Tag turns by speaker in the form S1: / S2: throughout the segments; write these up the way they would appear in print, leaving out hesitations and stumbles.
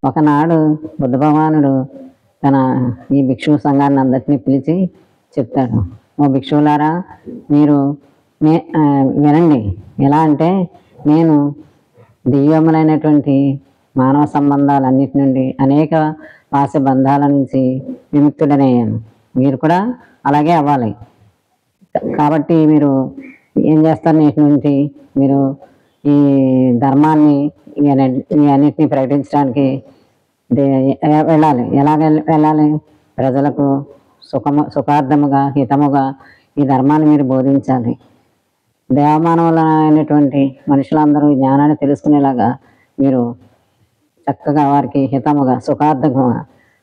S1: ఒకనాడు బుద్ధ భగవానుడు తన ఈ భిక్షు సంఘాన్ని అందరినీ పిలిచి చెప్తాడు, ఓ భిక్షువులారా మీరు వినండి. ఎలా అంటే నేను దివ్యములైనటువంటి మానవ సంబంధాలన్నిటి నుండి అనేక పాశ బంధాల నుంచి విముక్తుడనయ్యాను. మీరు కూడా అలాగే అవ్వాలి. కాబట్టి మీరు ఏం చేస్తారు, నేటి నుంచి మీరు ఈ ధర్మాన్ని అన్నిటినీ ప్రకటించడానికి వెళ్ళాలి. ఎలాగ వెళ్ళాలి? ప్రజలకు సుఖార్థముగా హితముగా ఈ ధర్మాన్ని మీరు బోధించాలి. దేవమానవులైనటువంటి మనుషులందరూ జ్ఞానాన్ని తెలుసుకునేలాగా మీరు చక్కగా వారికి హితముగా సుఖార్థముగా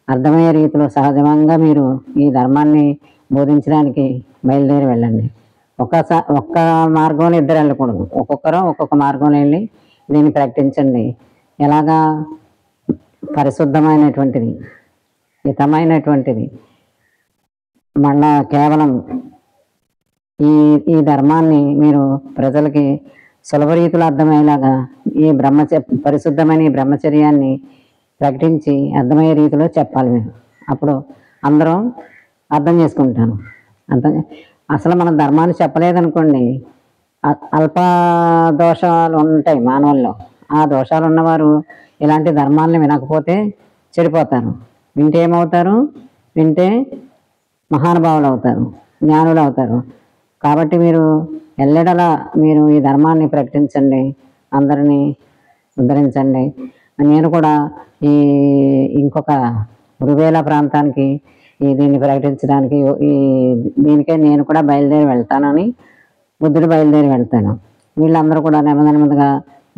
S1: అర్థమయ్యే రీతిలో సహజంగా మీరు ఈ ధర్మాన్ని బోధించడానికి బయలుదేరి వెళ్ళండి. ఒక్క మార్గంలో ఇద్దరు వెళ్ళకూడదు, ఒక్కొక్కరు ఒక్కొక్క మార్గంలో వెళ్ళి దీన్ని ప్రకటించండి. ఎలాగా? పరిశుద్ధమైనటువంటిది, హితమైనటువంటిది, మళ్ళా కేవలం ఈ ధర్మాన్ని మీరు ప్రజలకి సులభ రీతిలో అర్థమయ్యేలాగా ఈ పరిశుద్ధమైన ఈ బ్రహ్మచర్యాన్ని ప్రకటించి అర్థమయ్యే రీతిలో చెప్పాలి మీరు. అప్పుడు అందరం అర్థం చేసుకుంటాను. అసలు మన ధర్మాన్ని చెప్పలేదనుకోండి, అల్ప దోషాలు ఉంటాయి మానవుల్లో. ఆ దోషాలు ఉన్నవారు ఇలాంటి ధర్మాలను వినకపోతే చెడిపోతారు. వింటే ఏమవుతారు? వింటే మహానుభావులు అవుతారు, జ్ఞానులు అవుతారు. కాబట్టి మీరు ఎల్లెడలా మీరు ఈ ధర్మాన్ని ప్రకటించండి, అందరినీ ఉద్ధరించండి. నేను కూడా ఇంకొక గురువేల ప్రాంతానికి దీన్ని ప్రకటించడానికి దీనికే నేను కూడా బయలుదేరి వెళ్తానని బుద్ధుడు బయలుదేరి వెళ్తాను. వీళ్ళందరూ కూడా నెమ్మదిగా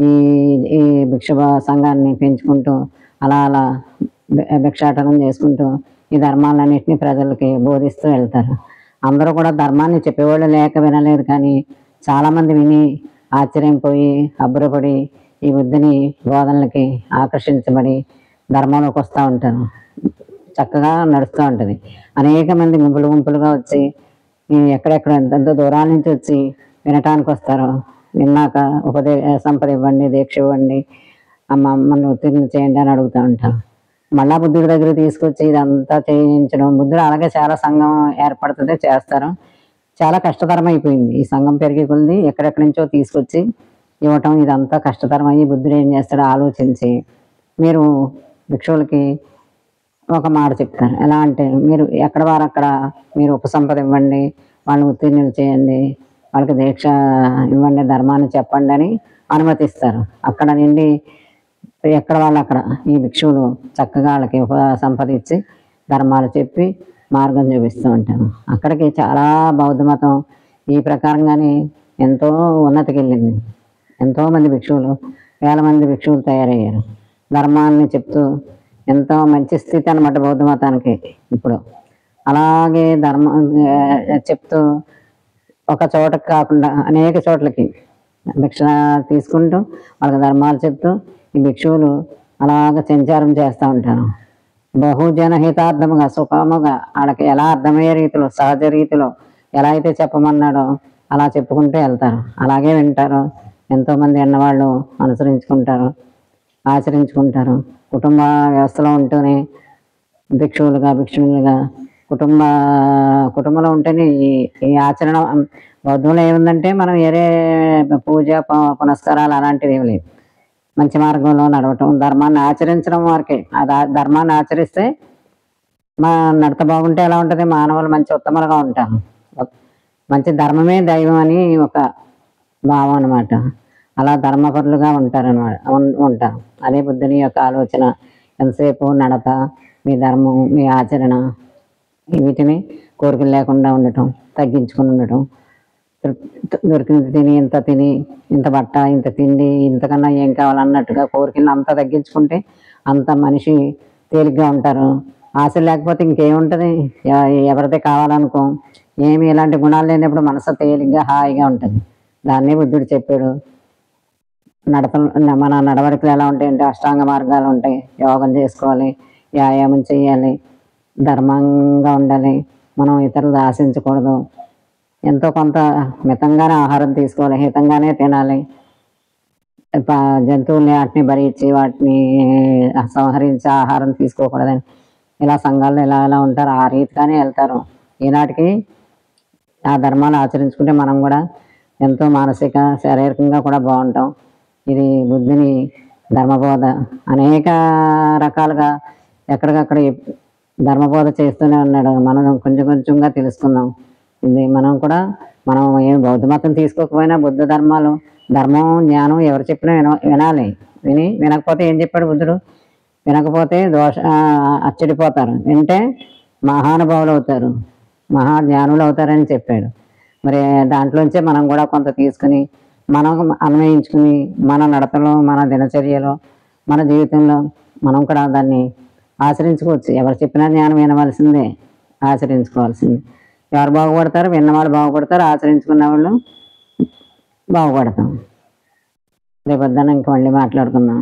S1: ఈ భిక్ష సంఘాన్ని పెంచుకుంటూ అలా భిక్షాటనం చేసుకుంటూ ఈ ధర్మాలన్నింటినీ ప్రజలకి బోధిస్తూ వెళ్తారు. అందరూ కూడా ధర్మాన్ని చెప్పేవాళ్ళు లేక వినలేదు, కానీ చాలామంది విని ఆశ్చర్యంపోయి అబ్బురపడి ఈ బుద్ధుని బోధనలకి ఆకర్షించబడి ధర్మంలోకి వస్తూ ఉంటారు. చక్కగా నడుస్తూ ఉంటుంది. అనేక మంది గుంపులుగా వచ్చి ఎక్కడెక్కడ ఎంతో దూరాల నుంచి వచ్చి వినటానికి వస్తారు. విన్నాక సంపద ఇవ్వండి, దీక్ష ఇవ్వండి, మమ్మల్ని ఉత్తీర్ణం చేయండి అని అడుగుతూ ఉంటారు. మళ్ళా బుద్ధుడి దగ్గర తీసుకొచ్చి ఇదంతా చేయించడం. బుద్ధుడు అలాగే చాలా సంఘం ఏర్పడుతుంది, చేస్తారు. చాలా కష్టతరం అయిపోయింది. ఈ సంఘం పెరిగి కొద్ది ఎక్కడెక్కడి నుంచో తీసుకొచ్చి ఇవ్వటం, ఇదంతా కష్టతరమయ్యి బుద్ధుడు ఏం చేస్తాడో ఆలోచించి మీరు భిక్షువులకి ఒక మాట చెప్తారు. ఎలా అంటే మీరు ఎక్కడ వారు అక్కడ మీరు ఉపసంపద ఇవ్వండి, వాళ్ళని ఉత్తీర్ణులు చేయండి, వాళ్ళకి దీక్ష ఇవ్వండి, ధర్మాన్ని చెప్పండి అని అనుమతిస్తారు. అక్కడ నుండి ఎక్కడ వాళ్ళు అక్కడ ఈ భిక్షువులు చక్కగా వాళ్ళకి ఉపసంపద ఇచ్చి ధర్మాలు చెప్పి మార్గం చూపిస్తూ ఉంటాను. అక్కడికి చాలా బౌద్ధ మతం ఈ ప్రకారంగానే ఎంతో ఉన్నతికి వెళ్ళింది. ఎంతోమంది భిక్షువులు, వేల మంది భిక్షువులు తయారయ్యారు. ధర్మాన్ని చెప్తూ ఎంతో మంచి స్థితి అన్నమాట బౌద్ధ మతానికి ఇప్పుడు. అలాగే ధర్మం చెప్తూ ఒక చోటకి కాకుండా అనేక చోట్లకి భిక్ష తీసుకుంటూ వాళ్ళకి ధర్మాలు చెప్తూ ఈ భిక్షువులు అలాగ సంచారం చేస్తూ ఉంటారు. బహుజన హితార్థముగా సుఖముగా వాళ్ళకి ఎలా అర్థమయ్యే రీతిలో సహజ రీతిలో ఎలా అయితే చెప్పమన్నాడో అలా చెప్పుకుంటూ వెళ్తారు. అలాగే వింటారు. ఎంతోమంది అన్నవాళ్ళు అనుసరించుకుంటారు, ఆచరించుకుంటారు. కుటుంబ వ్యవస్థలో ఉంటూనే భిక్షువులుగా కుటుంబంలో ఉంటేనే ఈ ఆచరణ. బౌద్ధంలో ఏముందంటే మనం వేరే పూజ పునస్కారాలు అలాంటివి ఏమి లేవు. మంచి మార్గంలో నడవటం, ధర్మాన్ని ఆచరించడం వరకే. ధర్మాన్ని ఆచరిస్తే మా నడత బాగుంటే ఎలా ఉంటుంది, మానవులు మంచి ఉత్తములుగా ఉంటారు. మంచి ధర్మమే దైవం అని ఒక భావం అన్నమాట. అలా ధర్మపరులుగా ఉంటారు. అదే బుద్ధుని యొక్క ఆలోచన. ఎంతసేపు నడత, మీ ధర్మం, మీ ఆచరణ, వీటిని కోరికలు లేకుండా ఉండటం, తగ్గించుకుని ఉండటం, దొరికింది తిని ఇంత బట్ట, ఇంత తిండి, ఇంతకన్నా ఏం కావాలన్నట్టుగా కోరికలను అంతా తగ్గించుకుంటే అంత మనిషి తేలిగ్గా ఉంటారు. ఆశ లేకపోతే ఇంకేముంటుంది, ఎవరిదే కావాలనుకో, ఏమి ఇలాంటి గుణాలు లేనప్పుడు మనసు తేలిగ్గా హాయిగా ఉంటుంది. దాన్నే బుద్ధుడు చెప్పాడు. మన నడవడికలు ఎలా ఉంటాయంటే అష్టాంగ మార్గాలు ఉంటాయి. యోగం చేసుకోవాలి, వ్యాయామం చేయాలి, ధర్మంగా ఉండాలి, మనం ఇతరులు ఆశించకూడదు, ఎంతో కొంత మితంగానే ఆహారం తీసుకోవాలి, హితంగానే తినాలి, జంతువుల్ని వాటిని బలి ఇచ్చి వాటిని సంహరించి ఆహారం తీసుకోకూడదని ఇలా సంఘాల్లో ఇలా ఇలా ఉంటారు, ఆ రీతిగానే వెళ్తారు. ఈనాటికి ఆ ధర్మాలు ఆచరించుకుంటే మనం కూడా ఎంతో మానసిక శారీరకంగా కూడా బాగుంటాం. ఇది బుద్ధుని ధర్మబోధ అనేక రకాలుగా ఎక్కడికక్కడ ధర్మబోధ చేస్తూనే ఉన్నాడు. మనం కొంచెం కొంచెంగా తెలుసుకుందాం. ఇది మనం ఏం బౌద్ధ మతం తీసుకోకపోయినా బుద్ధ ధర్మాలు, ధర్మం జ్ఞానం ఎవరు చెప్పినా వినాలి. వినకపోతే ఏం చెప్పాడు బుద్ధుడు? వినకపోతే అచ్చడిపోతారు, వింటే మహానుభావులు అవుతారు, మహాజ్ఞానులు అవుతారని చెప్పాడు. మరి దాంట్లోంచే మనం కూడా కొంత తీసుకుని మనం అన్వయించుకుని మన నడతలో, మన దినచర్యలో, మన జీవితంలో మనం కూడా దాన్ని ఆచరించుకోవచ్చు. ఎవరు చెప్పినా జ్ఞానం వినవలసిందే, ఆచరించుకోవాల్సిందే. ఎవరు బాగుపడతారు? విన్నవాళ్ళు బాగుపడతారు, ఆచరించుకున్న వాళ్ళు బాగుపడతాం. రేపొద్దున ఇంక మళ్ళీ మాట్లాడుకుందాం.